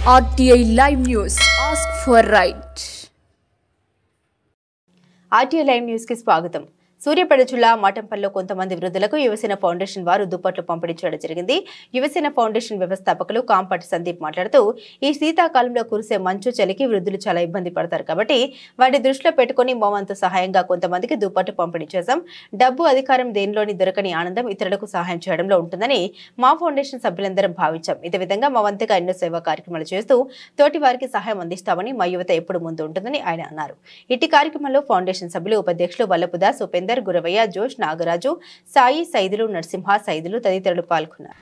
RTI Live News. Ask for right. RTI Live News की स्वागतम. సూర్యాపేట జిల్లా మాటంపల్లిలో కొంతమంది వృద్ధులకు యువసేన ఫౌండేషన్ వారు దుప్పట్లు పంపిణీ చేయడం జరిగింది. యువసేన ఫౌండేషన్ వ్యవస్థాపకులు కాంపటి సందీప్ మాట్లాడుతూ ఈ శీతాకాలంలో కురిసే మంచు చలికి వృద్ధులు చాలా ఇబ్బంది పడతారు కాబట్టి వాటి దృష్టిలో పెట్టుకుని మా వంతు సహాయంగా కొంతమందికి దుప్పట్లు పంపిణీ చేశాం. డబ్బు అధికారం దేనిలోని దొరకని ఆనందం ఇతరులకు సహాయం చేయడంలో ఉంటుందని మా ఫౌండేషన్ సభ్యులందరం భావించాం. ఇదే విధంగా మా వంతుగా ఎన్నో సేవా కార్యక్రమాలు చేస్తూ తోటి వారికి సహాయం అందిస్తామని మా యువత ఎప్పుడు ముందు ఉంటుందని ఆయన అన్నారు. ఇట్టి కార్యక్రమంలో ఫౌండేషన్ సభ్యులు ఉపాధ్యక్షులు వల్లపుదాస్, ఉపేందర్, గురవయ్య, జోష్, నాగరాజు, సాయి, సైదులు, నరసింహ, సైదులు తదితరులు పాల్గొన్నారు.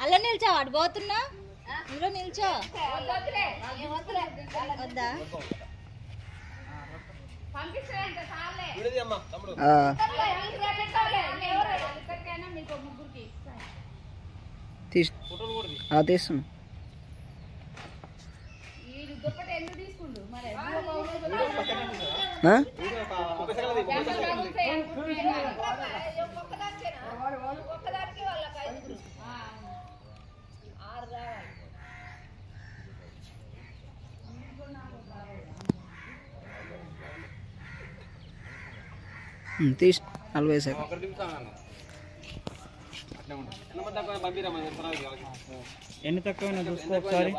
అలా నిల్చో వాడు పోతున్నా ఇందులో నిల్చో వద్దా తీస్తున్నా తీసు 40 సెకండ్ ఎన్ని తక్కువ చూసుకో ఒకసారి.